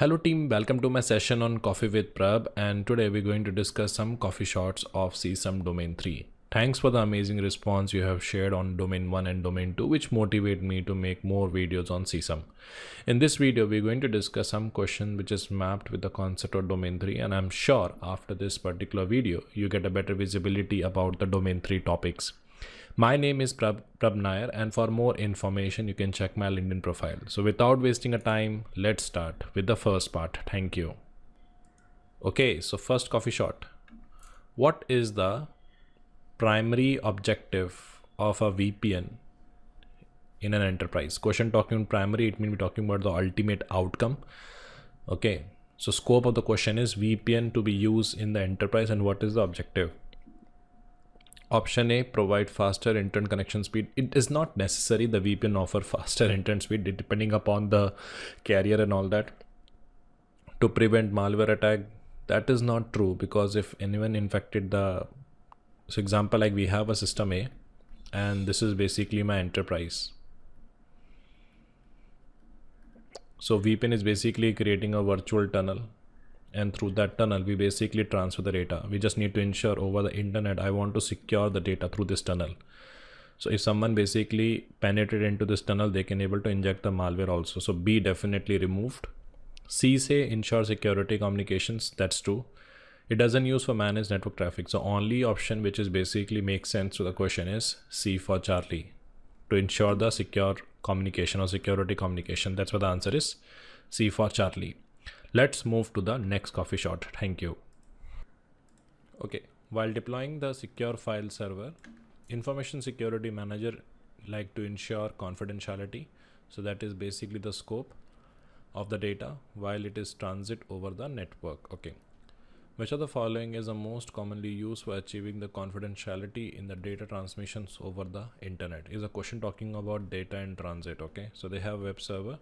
Hello team, welcome to my session on Coffee with Prab, and today we're going to discuss some coffee shots of CISM Domain 3. Thanks for the amazing response you have shared on Domain 1 and Domain 2, which motivate me to make more videos on CISM. In this video, we're going to discuss some question which is mapped with the concept of Domain 3, and I'm sure after this particular video, you get a better visibility about the Domain 3 topics. My name is Prab Nair, and for more information, you can check my LinkedIn profile. So without wasting a time, let's start with the first part. Thank you. Okay, so first coffee shot. What is the primary objective of a VPN in an enterprise? Question talking primary, it means we're talking about the ultimate outcome. Okay, so scope of the question is VPN to be used in the enterprise, and what is the objective? Option A, provide faster internet connection speed. It is not necessary the VPN offer faster internet speed depending upon the carrier and all that. To prevent malware attack, that is not true, because if anyone infected so example, like we have a system A and this is basically my enterprise. So VPN is basically creating a virtual tunnel, and through that tunnel we basically transfer the data. We just need to ensure over the internet I want to secure the data through this tunnel. So if someone basically penetrate into this tunnel, they can able to inject the malware also. So B definitely removed. C say ensure security communications. That's true. It doesn't use for managed network traffic. So only option which is basically makes sense to the question is C for Charlie, to ensure the secure communication or security communication. That's what the answer is, C for Charlie. Let's move to the next coffee shot. Thank you. Okay, while deploying the secure file server, information security manager like to ensure confidentiality. So that is basically the scope of the data while it is transit over the network. Okay, which of the following is the most commonly used for achieving the confidentiality in the data transmissions over the internet? Is a question talking about data in transit. Okay, so they have web server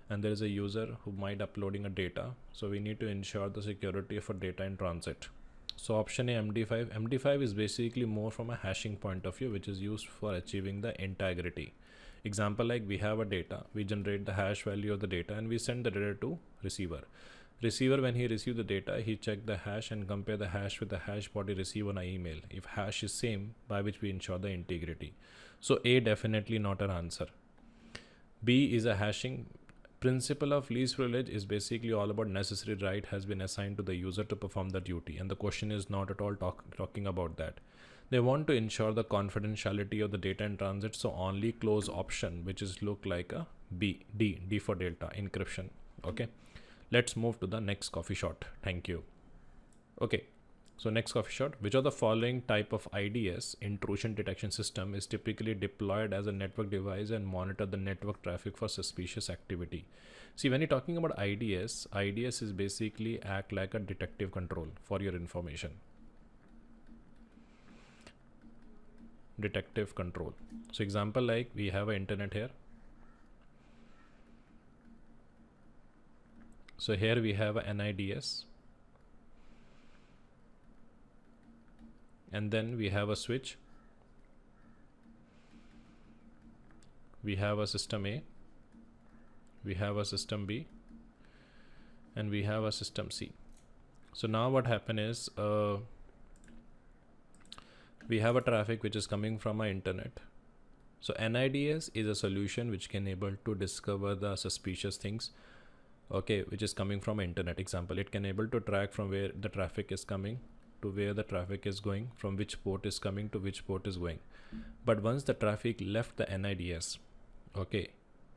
and there is a user who might uploading a data, so we need to ensure the security of a data in transit. So option A, MD5. MD5 is basically more from a hashing point of view, which is used for achieving the integrity. Example, like we have a data, we generate the hash value of the data and we send the data to receiver. Receiver, when he receive the data, he check the hash and compare the hash with the hash what he receive on an email. If hash is same, by which we ensure the integrity. So A definitely not an answer. B is a hashing. Principle of least privilege is basically all about necessary right has been assigned to the user to perform the duty, and the question is not at all talking about that. They want to ensure the confidentiality of the data in transit, so only close option, which is look like a D for Delta, encryption. Okay, let's move to the next coffee shot. Thank you. Okay, so next coffee shot. Which of the following type of IDS, intrusion detection system, is typically deployed as a network device and monitor the network traffic for suspicious activity? See, when you're talking about IDS is basically act like a detective control for your information. Detective control. So example, like we have an internet here. So here we have an NIDS. And then we have a switch, we have a system A, we have a system B, and we have a system C. So now what happened is we have a traffic which is coming from our internet. So NIDS is a solution which can able to discover the suspicious things, okay, which is coming from internet. Example, it can able to track from where the traffic is coming to where the traffic is going, from which port is coming to which port is going. But once the traffic left the NIDS, okay,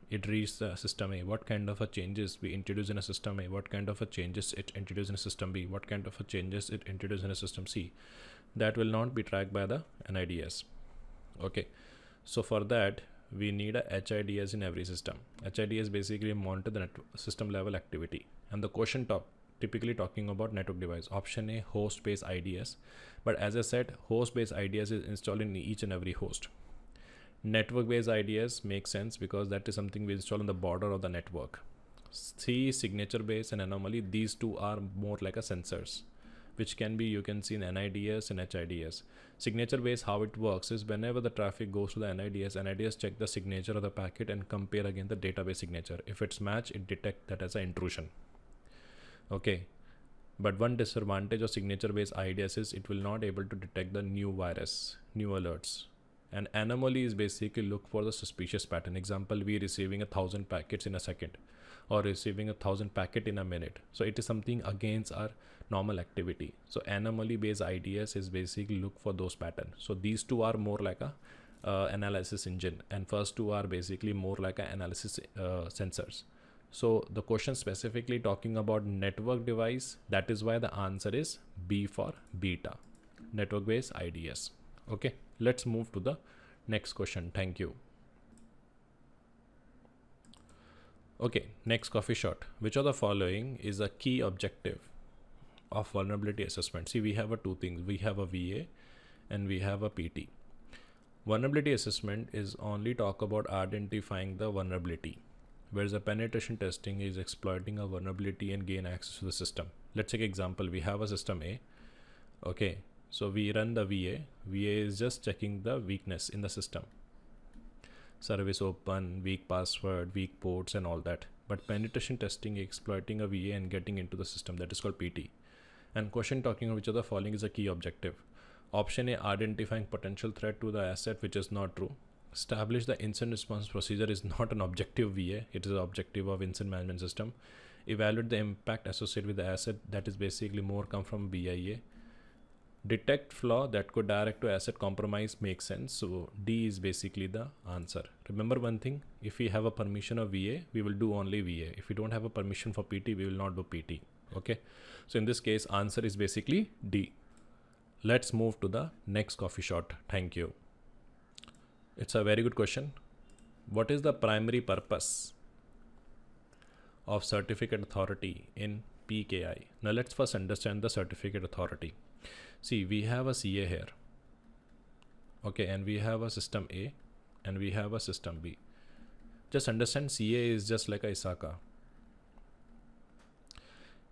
it reached the system A. What kind of a changes we introduce in a system A? What kind of a changes it introduced in a system B? What kind of a changes it introduced in a system C? That will not be tracked by the NIDS. Okay, so for that we need a HIDS in every system. HIDS basically monitor the system level activity, and the question typically talking about network device. Option A, host based IDS, but as I said, host based IDS is installed in each and every host. Network based IDS makes sense because that is something we install on the border of the network. C, signature based and anomaly, these two are more like a sensors, which can be, you can see in NIDS and HIDS. Signature based, how it works is whenever the traffic goes to the NIDS check the signature of the packet and compare again the database signature. If it's matched, it detect that as an intrusion. Okay, but one disadvantage of signature based IDS is it will not able to detect the new virus, new alerts. An anomaly is basically look for the suspicious pattern. Example, we receiving 1,000 packets in a second or receiving 1,000 packet in a minute. So it is something against our normal activity. So anomaly based IDS is basically look for those patterns. So these two are more like a analysis engine, and first two are basically more like a analysis sensors. So the question specifically talking about network device, that is why the answer is B for beta, network based IDS. Okay, let's move to the next question. Thank you. Okay, next coffee shot. Which of the following is a key objective of vulnerability assessment? See, we have two things. We have a VA and we have a PT. Vulnerability assessment is only talk about identifying the vulnerability, whereas the penetration testing is exploiting a vulnerability and gain access to the system. Let's take example. We have a system A. Okay, so we run the VA. VA is just checking the weakness in the system. Service open, weak password, weak ports and all that. But penetration testing is exploiting a VA and getting into the system. That is called PT. And question talking about which of the following is a key objective. Option A, identifying potential threat to the asset, which is not true. Establish the incident response procedure is not an objective VA. It is an objective of incident management system. Evaluate the impact associated with the asset, that is basically more come from BIA. Detect flaw that could direct to asset compromise makes sense. So D is basically the answer. Remember one thing, if we have a permission of VA, we will do only VA. If we don't have a permission for PT, we will not do PT. Okay. So in this case, answer is basically D. Let's move to the next coffee shot. Thank you. It's a very good question. What is the primary purpose of certificate authority in PKI? Now let's first understand the certificate authority. See, we have a CA here. Okay, and we have a system A and we have a system B. Just understand CA is just like a ISACA.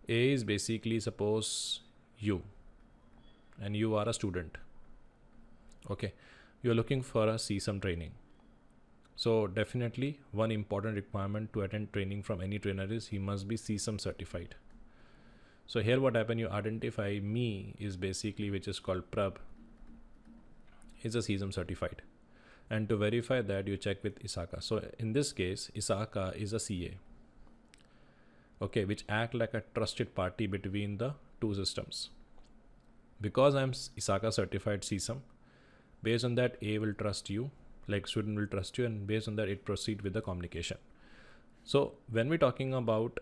A is basically suppose you and you are a student. Okay, you are looking for a CISM training. So definitely one important requirement to attend training from any trainer is he must be CISM certified. So here what happen, you identify me is basically, which is called Prab, is a CISM certified. And to verify that, you check with ISACA. So in this case, ISACA is a CA. Okay, which act like a trusted party between the two systems. Because I'm ISACA certified CISM, based on that A will trust you, like student will trust you, and based on that it proceed with the communication. So when we're talking about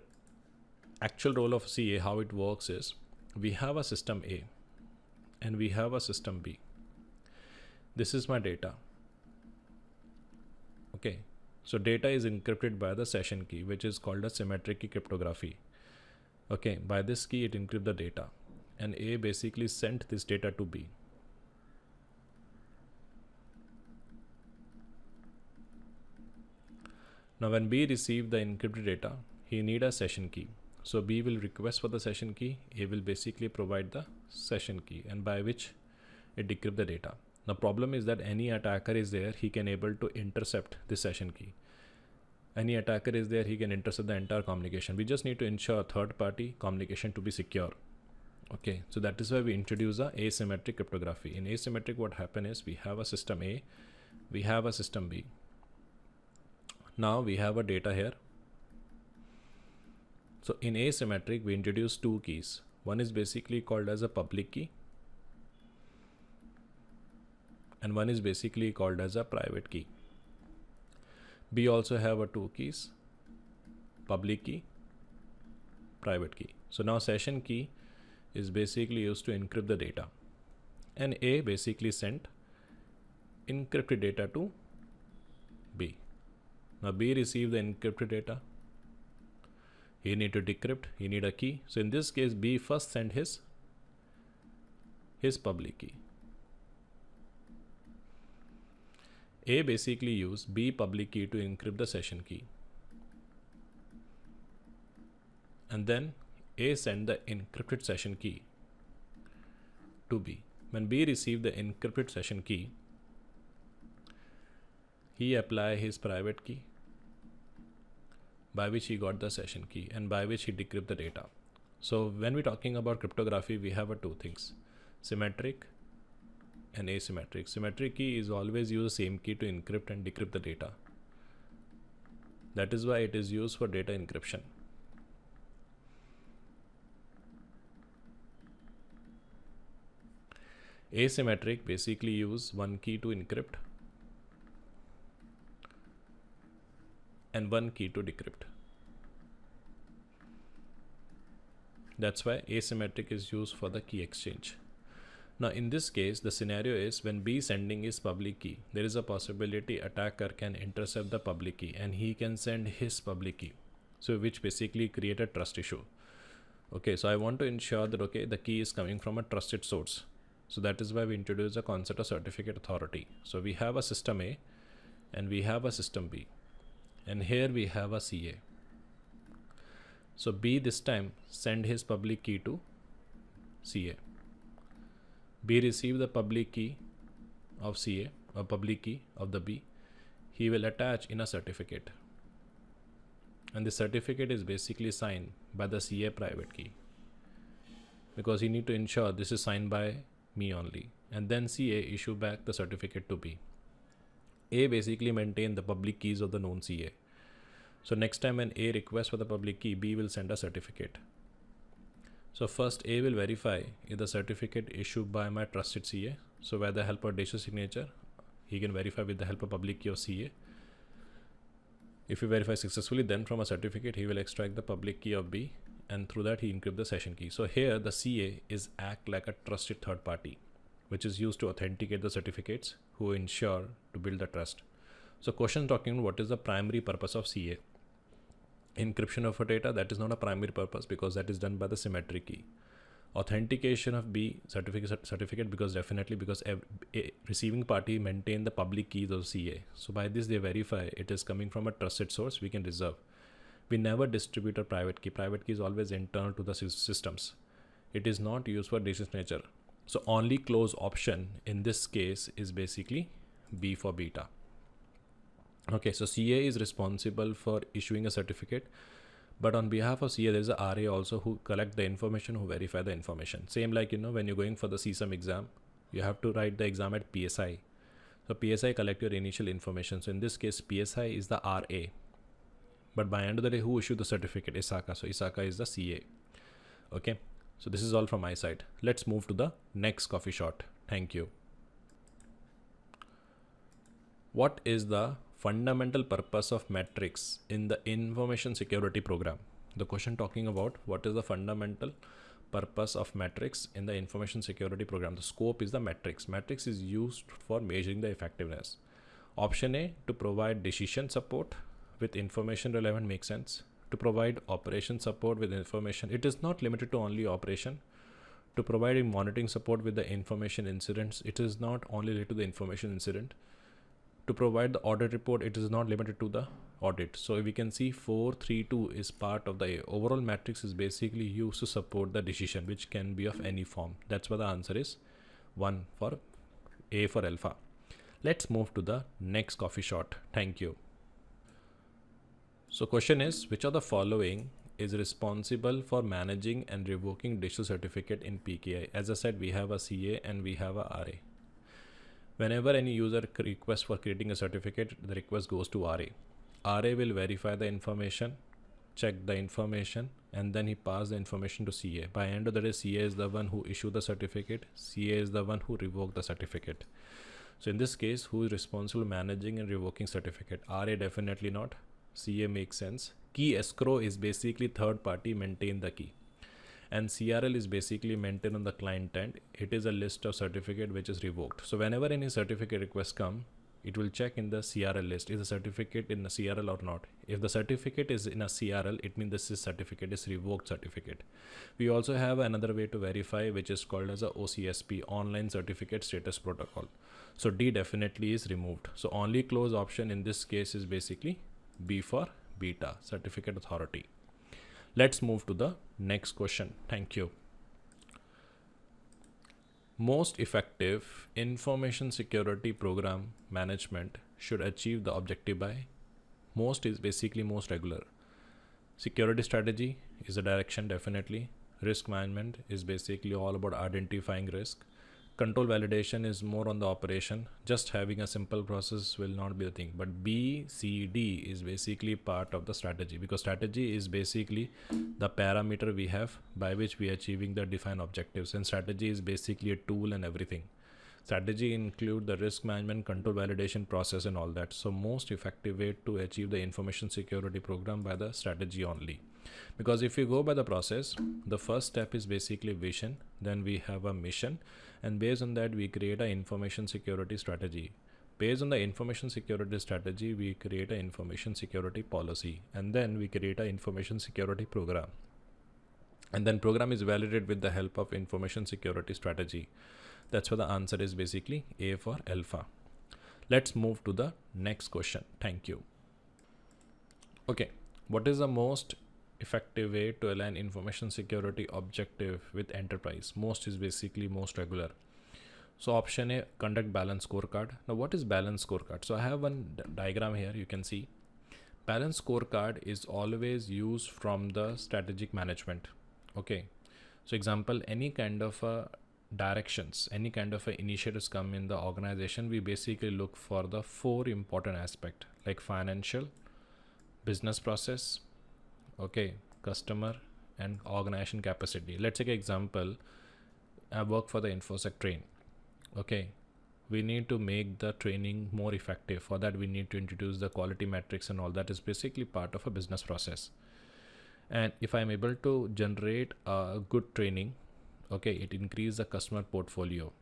actual role of CA, how it works is, we have a system A and we have a system B. This is my data. Okay, so data is encrypted by the session key, which is called a symmetric key cryptography. Okay, by this key it encrypts the data, and A basically sent this data to B. Now when B received the encrypted data, he need a session key. So B will request for the session key, A will basically provide the session key, and by which it decrypt the data. The problem is that any attacker is there, he can able to intercept the session key. Any attacker is there, he can intercept the entire communication. We just need to ensure third party communication to be secure. Okay, so that is why we introduce a asymmetric cryptography. In asymmetric, what happen is we have a system A, we have a system B. Now we have a data here. So in asymmetric, we introduce two keys. One is basically called as a public key, and one is basically called as a private key. B also have a two keys, public key, private key. So now session key is basically used to encrypt the data, and A basically sent encrypted data to B. Now B received the encrypted data. He need to decrypt, he need a key. So in this case, B first sent his public key. A basically used B public key to encrypt the session key. And then A sent the encrypted session key to B. When B received the encrypted session key, he applied his private key, by which he got the session key and by which he decrypt the data. So when we're talking about cryptography, we have two things, symmetric and asymmetric. Symmetric key is always use the same key to encrypt and decrypt the data. That is why it is used for data encryption. Asymmetric basically use one key to encrypt and one key to decrypt. That's why asymmetric is used for the key exchange. Now in this case, the scenario is when B sending his public key, there is a possibility attacker can intercept the public key and he can send his public key. So which basically create a trust issue. Okay, so I want to ensure that, okay, the key is coming from a trusted source. So that is why we introduce the concept of certificate authority. So we have a system A and we have a system B. And here we have a CA. So B this time send his public key to CA. B receive the public key of CA or public key of the B. He will attach in a certificate. And the certificate is basically signed by the CA private key. Because he need to ensure this is signed by me only. And then CA issue back the certificate to B. A basically maintain the public keys of the known CA. So next time when A requests for the public key, B will send a certificate. So first A will verify if the certificate issued by my trusted CA. So with the help of digital signature, he can verify with the help of public key of CA. If he verifies successfully, then from a certificate, he will extract the public key of B, and through that he encrypt the session key. So here the CA is act like a trusted third party, which is used to authenticate the certificates who ensure to build the trust. So question talking what is the primary purpose of CA? Encryption of a data, that is not a primary purpose because that is done by the symmetric key. Authentication of B certificate because definitely because a receiving party maintain the public keys of CA. So by this they verify it is coming from a trusted source, we can reserve. We never distribute a private key. Private key is always internal to the systems. It is not used for digital signature. So only close option in this case is basically B for beta. Okay, so CA is responsible for issuing a certificate, but on behalf of CA, there is a RA also who collect the information, who verify the information. Same like, when you're going for the CISM exam, you have to write the exam at PSI. So PSI collect your initial information. So in this case, PSI is the RA. But by end of the day, who issued the certificate? ISACA. So ISACA is the CA. Okay, so this is all from my side. Let's move to the next coffee shot. Thank you. What is the fundamental purpose of metrics in the information security program? The question talking about what is the fundamental purpose of metrics in the information security program. The scope is the metrics. Metrics is used for measuring the effectiveness. Option A, to provide decision support with information relevant, makes sense. To provide operation support with information. It is not limited to only operation. To provide monitoring support with the information incidents. It is not only related to the information incident. To provide the audit report, it is not limited to the audit. So we can see 432 is part of the overall matrix is basically used to support the decision, which can be of any form. That's why the answer is 1 for A for alpha. Let's move to the next coffee shot. Thank you. So question is, which of the following is responsible for managing and revoking digital certificate in PKI? As I said, we have a CA and we have a RA. Whenever any user requests for creating a certificate, the request goes to RA. RA will verify the information, check the information, and then he passes the information to CA. By end of the day, CA is the one who issued the certificate. CA is the one who revoked the certificate. So in this case, who is responsible managing and revoking certificate? RA definitely not. CA makes sense. Key escrow is basically third party maintain the key. And CRL is basically maintained on the client end. It is a list of certificate which is revoked. So whenever any certificate requests come, it will check in the CRL list. Is the certificate in the CRL or not? If the certificate is in a CRL, it means this certificate is revoked certificate. We also have another way to verify, which is called as a OCSP, Online Certificate Status Protocol. So D definitely is removed. So only close option in this case is basically B for beta, certificate authority. Let's move to the next question. Thank you. Most effective information security program management should achieve the objective by. Most is basically most regular. Security strategy is a direction definitely. Risk management is basically all about identifying risk. Control validation is more on the operation. Just having a simple process will not be the thing. But B, C, D is basically part of the strategy, because strategy is basically the parameter we have by which we are achieving the defined objectives, and strategy is basically a tool and everything. Strategy include the risk management, control validation process and all that. So most effective way to achieve the information security program by the strategy only. Because if you go by the process, the first step is basically vision, then we have a mission, and based on that we create an information security strategy. Based on the information security strategy, we create an information security policy, and then we create an information security program. And then program is validated with the help of information security strategy. That's why the answer is basically A for alpha. Let's move to the next question. Thank you. Okay, what is the most effective way to align information security objective with enterprise? Most is basically most regular. So option A, conduct balance scorecard. Now what is balance scorecard? So I have one diagram here, you can see. Balance scorecard is always used from the strategic management. Okay, so example, any kind of directions, any kind of initiatives come in the organization, we basically look for the 4 important aspects like financial, business process, okay, customer and organization capacity. Let's take an example. I work for the InfoSec train. Okay, we need to make the training more effective. For that we need to introduce the quality metrics and all that is basically part of a business process. And if I'm able to generate a good training, okay, it increases the customer portfolio.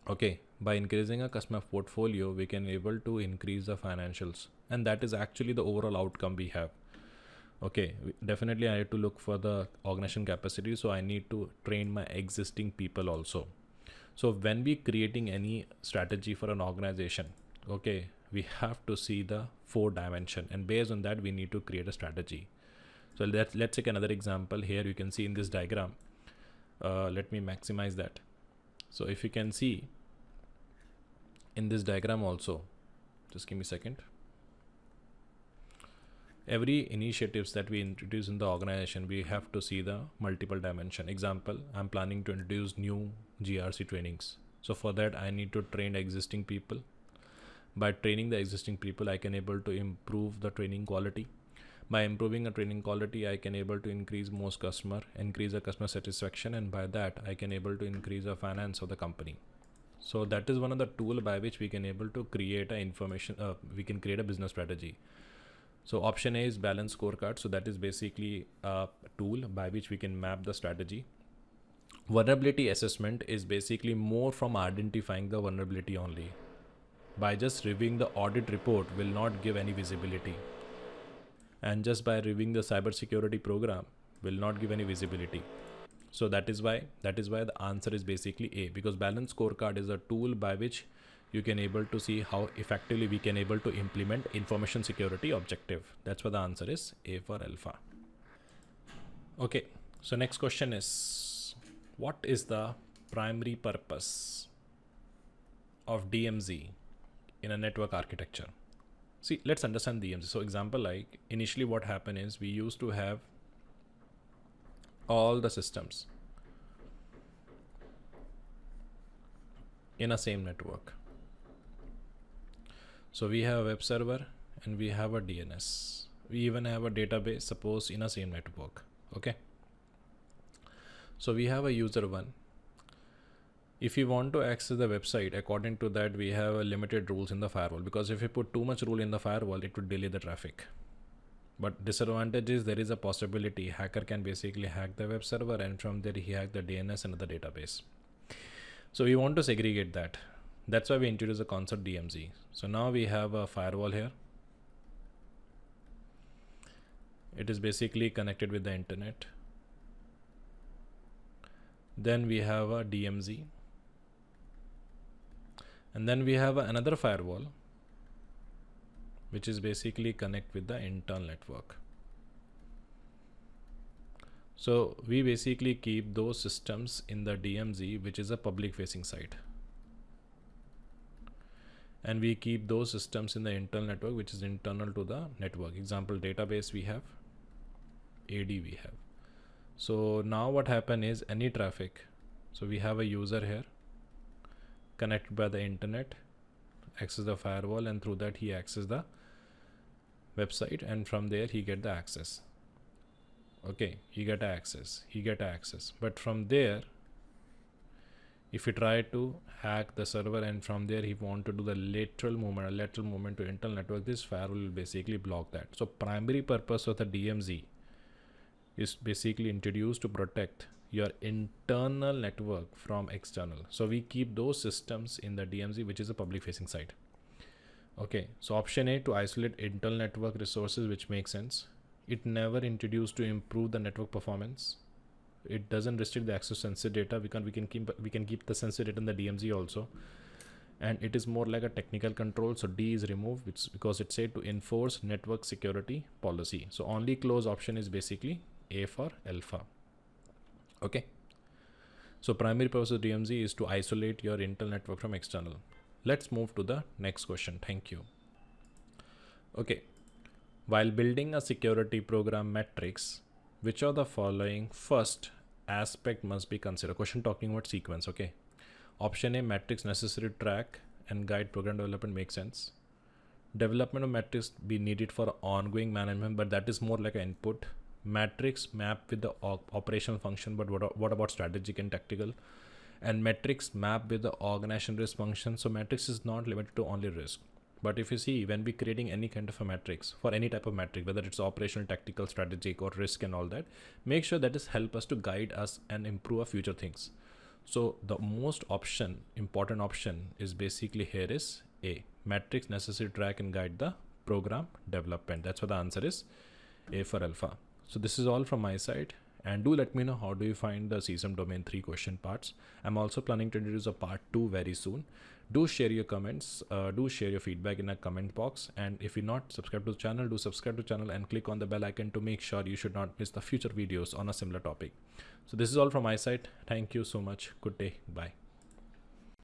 Okay, by increasing a customer portfolio we can able to increase the financials, and that is actually the overall outcome we have. Okay, definitely I have to look for the organization capacity, so I need to train my existing people also. So when we creating any strategy for an organization, okay, we have to see the 4 dimension, and based on that we need to create a strategy. So let's take another example. Here you can see in this diagram, let me maximize that. So if you can see in this diagram also, just give me a second. Every initiatives that we introduce in the organization, we have to see the multiple dimension. Example, I'm planning to introduce new GRC trainings. So for that I need to train existing people. By training the existing people, I can able to improve the training quality. By improving the training quality, I can able to increase most customer, increase the customer satisfaction, and by that I can able to increase the finance of the company. So that is one of the tool by which we can able to create a information, we can create a business strategy. So option A is balance scorecard. So that is basically a tool by which we can map the strategy. Vulnerability assessment is basically more from identifying the vulnerability only. By just reviewing the audit report will not give any visibility. And just by reviewing the cybersecurity program will not give any visibility. So that is why the answer is basically A, because balance scorecard is a tool by which you can able to see how effectively we can able to implement information security objective. That's why the answer is A for alpha. Okay, so next question is, what is the primary purpose of DMZ in a network architecture? See, let's understand DMZ. So example, like initially what happened is we used to have all the systems in a same network. So we have a web server and we have a DNS. We even have a database, suppose in a same network. Okay. So we have a user 1. If you want to access the website, according to that, we have a limited rules in the firewall, because if you put too much rule in the firewall, it would delay the traffic. But disadvantage is there is a possibility hacker can basically hack the web server, and from there he hack the DNS and the database. So we want to segregate that. That's why we introduce the concept DMZ. So now we have a firewall here. It is basically connected with the internet. Then we have a DMZ. And then we have another firewall, which is basically connect with the internal network. So we basically keep those systems in the DMZ, which is a public facing site. And we keep those systems in the internal network, which is internal to the network. Example, database we have, AD we have. So now what happened is any traffic. So we have a user here connected by the internet, access the firewall, and through that he access the website, and from there he get the access. Okay, he get access. But from there, if he try to hack the server and from there he want to do the lateral movement to internal network, this firewall will basically block that. So primary purpose of the DMZ is basically introduced to protect your internal network from external. So we keep those systems in the DMZ, which is a public facing site. Okay, so option A, to isolate internal network resources, which makes sense. It never introduced to improve the network performance. It doesn't restrict the access to sensitive data. We can keep the sensitive data in the DMZ also, and it is more like a technical control. So D is removed, because it said to enforce network security policy. So only close option is basically A for alpha. Okay, so primary purpose of DMZ is to isolate your internal network from external. Let's move to the next question. Thank you. Okay, while building a security program metrics, which of the following first aspect must be considered? Question talking about sequence. Okay, option A, metrics necessary to track and guide program development, makes sense. Development of metrics be needed for ongoing management, but that is more like an input. Metrics map with the operational function, but what about strategic and tactical? And metrics map with the organization risk function. So metrics is not limited to only risk. But if you see, when we creating any kind of a matrix for any type of metric, whether it's operational, tactical, strategic, or risk and all that, make sure that is help us to guide us and improve our future things. So the most important option is basically here is A, metrics necessary to track and guide the program development. That's what the answer is, A for alpha. So this is all from my side, and do let me know how do you find the CISM domain 3 question parts. I'm also planning to introduce a part 2 very soon. Do share your comments, do share your feedback in a comment box, and if you're not subscribed to the channel, do subscribe to the channel and click on the bell icon to make sure you should not miss the future videos on a similar topic. So this is all from my side. Thank you so much. Good day. Bye.